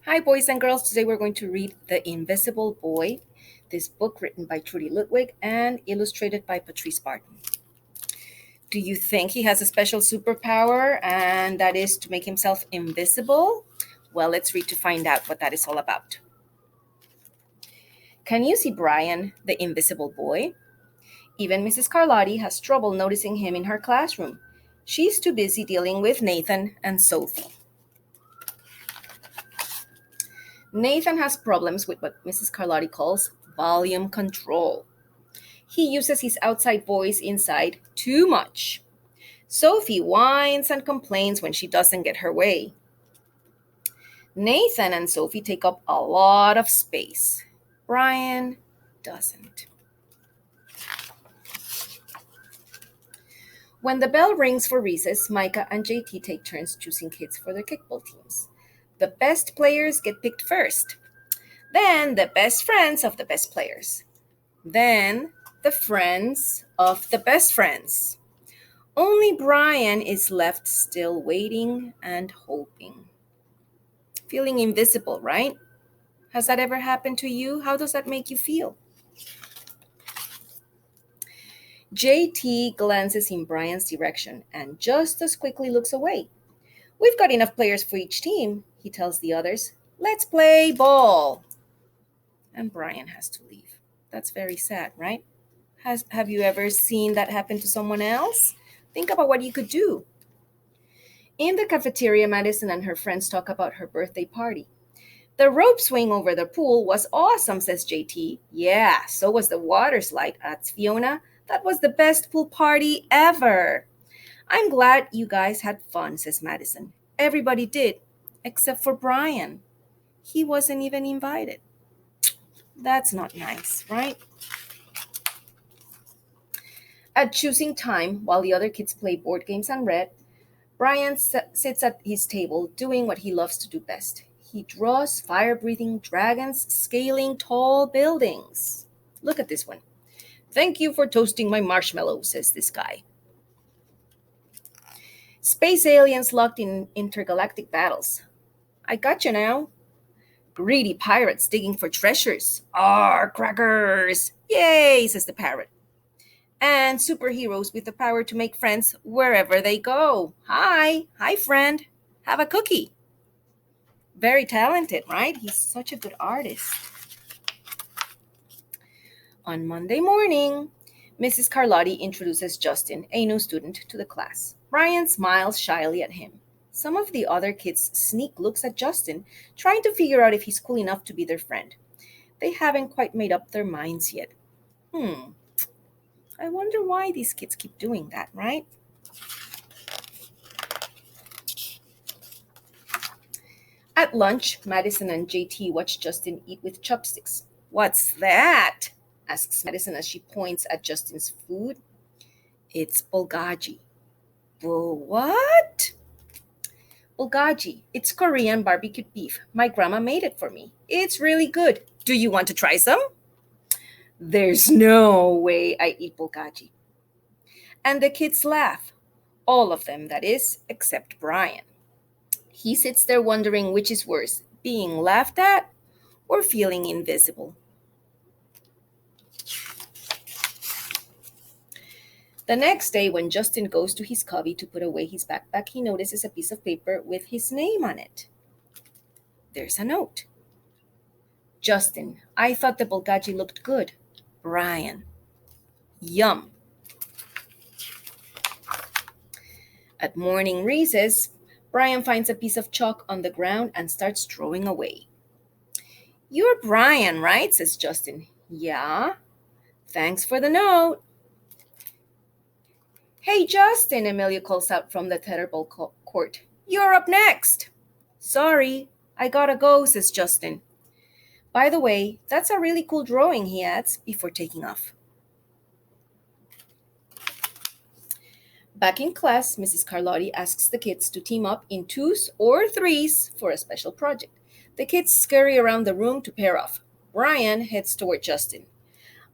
Hi, boys and girls. Today we're going to read The Invisible Boy, this book written by Trudy Ludwig and illustrated by Patrice Barton. Do you think he has a special superpower, and that is to make himself invisible? Well, let's read to find out what that is all about. Can you see Brian, the invisible boy? Even Mrs. Carlotti has trouble noticing him in her classroom. She's too busy dealing with Nathan and Sophie. Nathan has problems with what Mrs. Carlotti calls volume control. He uses his outside voice inside too much. Sophie whines and complains when she doesn't get her way. Nathan and Sophie take up a lot of space. Brian doesn't. When the bell rings for recess, Micah and JT take turns choosing kids for their kickball teams. The best players get picked first. Then the best friends of the best players. Then the friends of the best friends. Only Brian is left still waiting and hoping. Feeling invisible, right? Has that ever happened to you? How does that make you feel? JT glances in Brian's direction and just as quickly looks away. We've got enough players for each team, he tells the others. Let's play ball. And Brian has to leave. That's very sad, right? Have you ever seen that happen to someone else? Think about what you could do. In the cafeteria, Madison and her friends talk about her birthday party. The rope swing over the pool was awesome, says JT. Yeah, so was the water slide, adds Fiona. That was the best pool party ever. I'm glad you guys had fun, says Madison. Everybody did, except for Brian. He wasn't even invited. That's not nice, right? At choosing time, while the other kids play board games and read, Brian sits at his table doing what he loves to do best. He draws fire breathing dragons scaling tall buildings. Look at this one. Thank you for toasting my marshmallow, says this guy. Space aliens locked in intergalactic battles. I got you now. Greedy pirates digging for treasures. Arr, crackers! Yay, says the parrot. And superheroes with the power to make friends wherever they go. Hi, friend. Have a cookie. Very talented, right? He's such a good artist. On Monday morning, Mrs. Carlotti introduces Justin, a new student, to the class. Brian smiles shyly at him. Some of the other kids sneak looks at Justin, trying to figure out if he's cool enough to be their friend. They haven't quite made up their minds yet. I wonder why these kids keep doing that, right? At lunch, Madison and JT watch Justin eat with chopsticks. What's that? Asks Madison as she points at Justin's food. It's bulgogi. What? Bulgogi. It's Korean barbecued beef. My grandma made it for me. It's really good. Do you want to try some? There's no way I eat bulgogi. And the kids laugh. All of them, that is, except Brian. He sits there wondering which is worse, being laughed at or feeling invisible. The next day, when Justin goes to his cubby to put away his backpack, he notices a piece of paper with his name on it. There's a note. Justin, I thought the bulgogi looked good. Brian. Yum. At morning recess, Brian finds a piece of chalk on the ground and starts throwing away. You're Brian, right? Says Justin. Yeah. Thanks for the note. Hey, Justin, Amelia calls out from the tetherball court. You're up next. Sorry, I gotta go, says Justin. By the way, that's a really cool drawing, he adds before taking off. Back in class, Mrs. Carlotti asks the kids to team up in twos or threes for a special project. The kids scurry around the room to pair off. Brian heads toward Justin.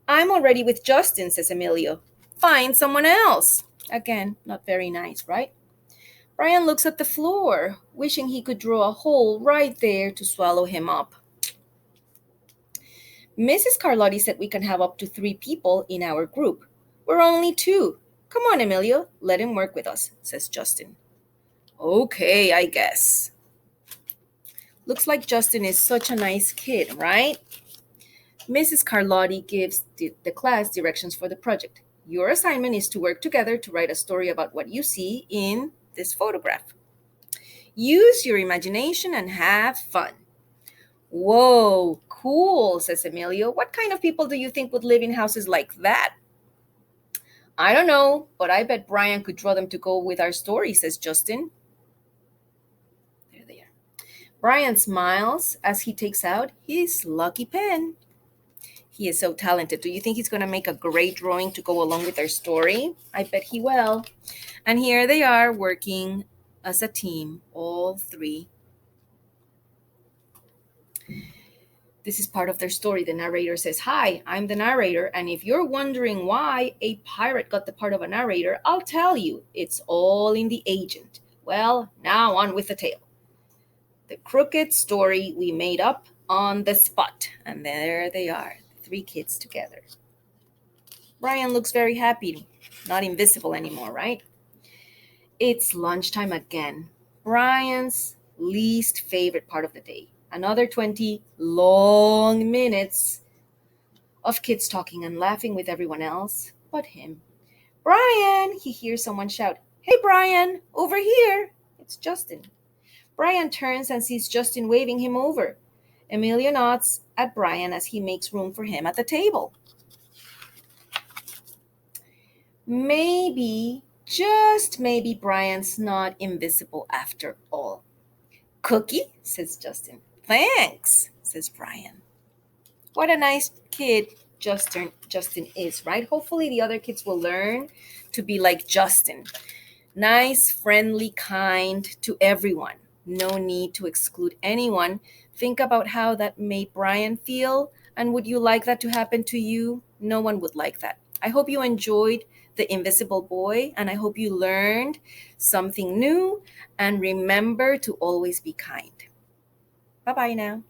I'm already with Justin, says Emilio. Find someone else. Again, not very nice, right? Brian looks at the floor, wishing he could draw a hole right there to swallow him up. Mrs. Carlotti said we can have up to 3 people in our group. We're only 2. Come on, Emilio, let him work with us, says Justin. Okay, I guess. Looks like Justin is such a nice kid, right? Mrs. Carlotti gives the class directions for the project. Your assignment is to work together to write a story about what you see in this photograph. Use your imagination and have fun. Whoa, cool, says Emilio. What kind of people do you think would live in houses like that? I don't know, but I bet Brian could draw them to go with our story, says Justin. There they are. Brian smiles as he takes out his lucky pen. He is so talented. Do you think he's going to make a great drawing to go along with our story? I bet he will. And here they are working as a team, all 3. This is part of their story. The narrator says, "Hi, I'm the narrator, and if you're wondering why a pirate got the part of a narrator, I'll tell you. It's all in the agent. Well, now on with the tale. The crooked story we made up on the spot." And there they are, 3 kids together. Brian looks very happy, not invisible anymore, right? It's lunchtime again. Brian's least favorite part of the day. Another 20 long minutes of kids talking and laughing with everyone else but him. "Brian!" He hears someone shout. "Hey, Brian, over here!" It's Justin. Brian turns and sees Justin waving him over. Emilio nods at Brian as he makes room for him at the table. Maybe, just maybe, Brian's not invisible after all. "Cookie?" says Justin. "Thanks," says Brian. What a nice kid Justin is, right? Hopefully the other kids will learn to be like Justin. Nice, friendly, kind to everyone. No need to exclude anyone. Think about how that made Brian feel, and would you like that to happen to you? No one would like that. I hope you enjoyed The Invisible Boy, and I hope you learned something new, and remember to always be kind. Bye-bye now.